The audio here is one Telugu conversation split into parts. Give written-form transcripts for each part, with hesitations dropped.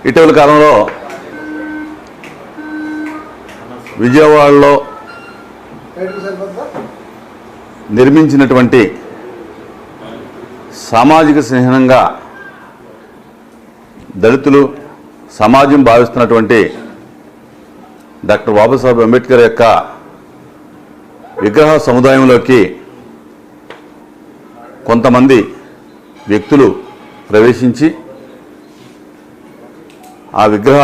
ఇటీవల కాలంలో విజయవాడలో నిర్మించినటువంటి సామాజిక చిహ్నంగా దళితులు సమాజం భావిస్తున్నటువంటి డాక్టర్ బాబాసాహెబ్ అంబేద్కర్ యొక్క విగ్రహ సముదాయంలోకి కొంతమంది వ్యక్తులు ప్రవేశించి ఆ విగ్రహ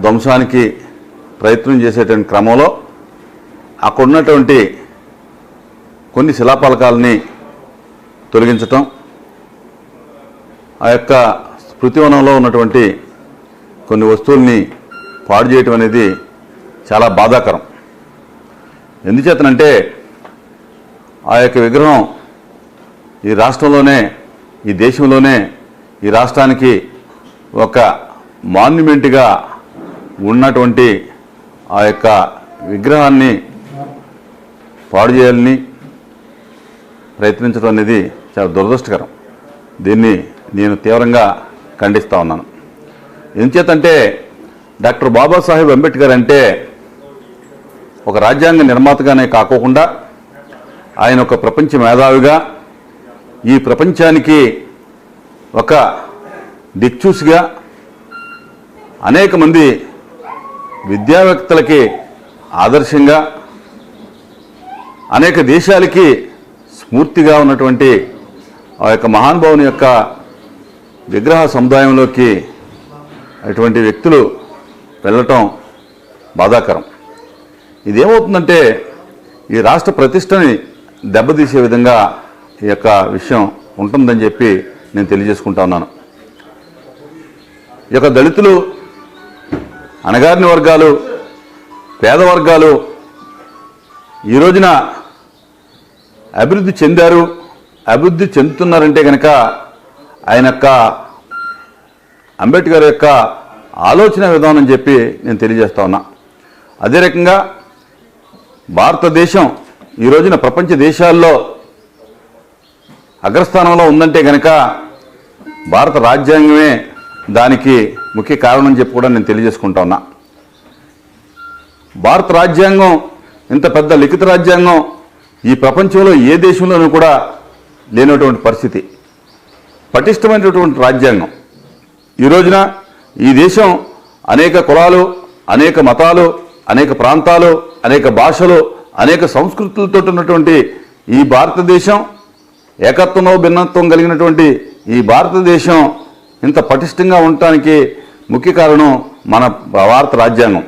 ధ్వంసానికి ప్రయత్నం చేసేటువంటి క్రమంలో అక్కడ ఉన్నటువంటి కొన్ని శిలాఫలకాలని తొలగించటం, ఆ యొక్క స్మృతివనంలో ఉన్నటువంటి కొన్ని వస్తువుల్ని పాడు చేయటం అనేది చాలా బాధాకరం. ఎందుచేతనంటే ఆ యొక్క విగ్రహం ఈ రాష్ట్రంలోనే, ఈ దేశంలోనే, ఈ రాష్ట్రానికి ఒక మాన్యుమెంట్గా ఉన్నటువంటి ఆ యొక్క విగ్రహాన్ని పాడు చేయాలని ప్రయత్నించడం అనేది చాలా దురదృష్టకరం. దీన్ని నేను తీవ్రంగా ఖండిస్తూ ఉన్నాను. ఎందుచేతంటే డాక్టర్ బాబాసాహెబ్ అంబేద్కర్ అంటే ఒక రాజ్యాంగ నిర్మాతగానే కాకోకుండా ఆయన ఒక ప్రపంచ మేధావిగా, ఈ ప్రపంచానికి ఒక దిక్చూసిగా, అనేక మంది విద్యావేత్తలకి ఆదర్శంగా, అనేక దేశాలకి స్ఫూర్తిగా ఉన్నటువంటి ఆ యొక్క మహానుభావుని యొక్క విగ్రహ సముదాయంలోకి అటువంటి వ్యక్తులు వెళ్ళటం బాధాకరం. ఇదేమవుతుందంటే ఈ రాష్ట్ర ప్రతిష్టని దెబ్బతీసే విధంగా ఈ యొక్క విషయం ఉంటుందని చెప్పి నేను తెలియజేసుకుంటా ఉన్నాను. ఈ యొక్క దళితులు, అణగారిన వర్గాలు, పేద వర్గాలు ఈ రోజున అభివృద్ధి చెందారు, అభివృద్ధి చెందుతున్నారంటే కనుక ఆయన యొక్క అంబేద్కర్ యొక్క ఆలోచన విధానం అని చెప్పి నేను తెలియజేస్తా ఉన్నా. అదే రకంగా భారతదేశం ఈ రోజున ప్రపంచ దేశాల్లో అగ్రస్థానంలో ఉందంటే కనుక భారత రాజ్యాంగమే దానికి ముఖ్య కారణం అని చెప్పి కూడా నేను తెలియజేసుకుంటా ఉన్నా. భారత రాజ్యాంగం ఇంత పెద్ద లిఖిత రాజ్యాంగం ఈ ప్రపంచంలో ఏ దేశంలోనూ కూడా లేనటువంటి పరిస్థితి. పటిష్టమైనటువంటి రాజ్యాంగం. ఈ రోజున ఈ దేశం అనేక కులాలు, అనేక మతాలు, అనేక ప్రాంతాలు, అనేక భాషలు, అనేక సంస్కృతులతో ఉన్నటువంటి ఈ భారతదేశం, ఏకత్వంలో భిన్నత్వం కలిగినటువంటి ఈ భారతదేశం ఇంత పటిష్టంగా ఉండటానికి ముఖ్య కారణం మన భారత రాజ్యాంగం,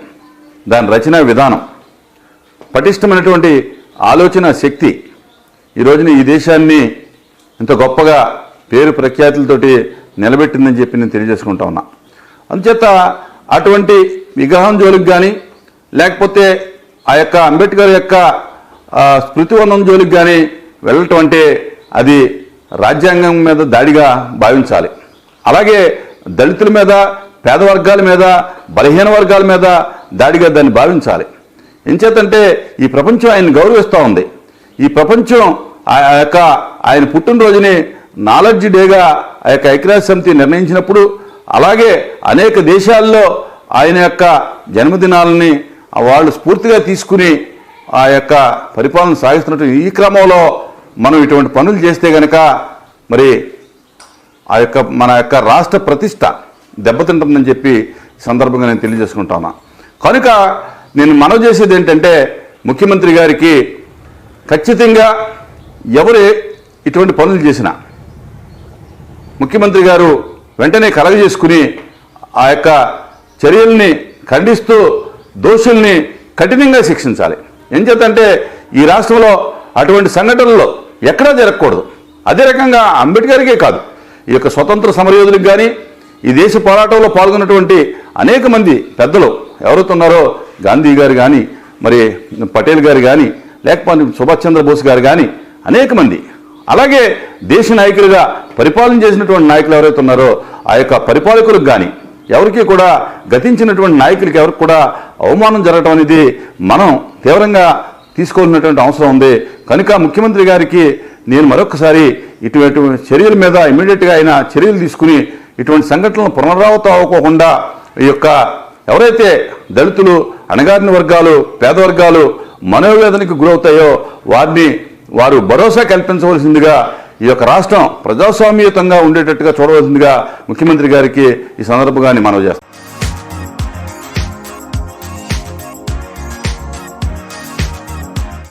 దాని రచనా విధానం, పటిష్టమైనటువంటి ఆలోచన శక్తి ఈ రోజున ఈ దేశాన్ని ఇంత గొప్పగా పేరు ప్రఖ్యాతులతోటి నిలబెట్టిందని చెప్పి నేను తెలియజేసుకుంటా ఉన్నా. అందుచేత అటువంటి విగ్రహం జోలికి కానీ, లేకపోతే ఆ యొక్క అంబేద్కర్ యొక్క స్మృతివనం జోలికి కానీ వెళ్ళటం అంటే అది రాజ్యాంగం మీద దాడిగా భావించాలి. అలాగే దళితుల మీద, పేద వర్గాల మీద, బలహీన వర్గాల మీద దాడిగా దాన్ని భావించాలి. ఎంచేతంటే ఈ ప్రపంచం ఆయన గౌరవిస్తూ ఉంది. ఈ ప్రపంచం ఆయన పుట్టినరోజుని నాలెడ్జ్ డేగా ఆ యొక్క ఐక్యరాజ్య సమితి నిర్ణయించినప్పుడు, అలాగే అనేక దేశాల్లో ఆయన యొక్క జన్మదినాలని వాళ్ళు స్ఫూర్తిగా తీసుకుని ఆ యొక్క పరిపాలన సాగిస్తున్నట్టు ఈ క్రమంలో మనం ఇటువంటి పనులు చేస్తే కనుక మరి ఆ యొక్క మన యొక్క రాష్ట్ర ప్రతిష్ట దెబ్బతింటుందని చెప్పి సందర్భంగా నేను తెలియజేసుకుంటాను. కనుక నేను మనవి చేసేది ఏంటంటే ముఖ్యమంత్రి గారికి ఖచ్చితంగా ఎవరు ఇటువంటి పనులు చేసినా ముఖ్యమంత్రి గారు వెంటనే కలగజేసుకుని ఆ యొక్క చర్యల్ని ఖండిస్తూ దోషుల్ని కఠినంగా శిక్షించాలి. ఏం చేతంటే ఈ రాష్ట్రంలో అటువంటి సంఘటనలు ఎక్కడా జరగకూడదు. అదే రకంగా అంబేద్కర్కే కాదు, ఈ యొక్క స్వతంత్ర సమరయోధులకు కానీ, ఈ దేశ పోరాటంలో పాల్గొన్నటువంటి అనేక మంది పెద్దలు ఎవరైతే ఉన్నారో, గాంధీ గారు కానీ, మరి పటేల్ గారు కానీ, లేకపోతే సుభాష్ చంద్రబోస్ గారు కానీ, అనేక మంది, అలాగే దేశ నాయకులుగా పరిపాలన చేసినటువంటి నాయకులు ఎవరైతే ఉన్నారో ఆ యొక్క పరిపాలకులకు కానీ ఎవరికి కూడా గతించినటువంటి నాయకులకి ఎవరికి కూడా అవమానం జరగడం అనేది మనం తీవ్రంగా తీసుకోవాల్సినటువంటి అవసరం ఉంది. కనుక ముఖ్యమంత్రి గారికి నేను మరొకసారి ఇటువంటి చర్యల మీద ఇమీడియట్గా ఆయన చర్యలు తీసుకుని ఇటువంటి సంఘటనలు పునరావృతం అవ్వకుండా ఈ యొక్క ఎవరైతే దళితులు, అణగారిన వర్గాలు, పేద వర్గాలు మనోవేదనకు గురవుతాయో వారు భరోసా కల్పించవలసిందిగా ఈ యొక్క రాష్ట్రం ప్రజాస్వామ్యయుతంగా ఉండేటట్టుగా చూడవలసిందిగా ముఖ్యమంత్రి గారికి ఈ సందర్భంగా మనవి చేస్తాను.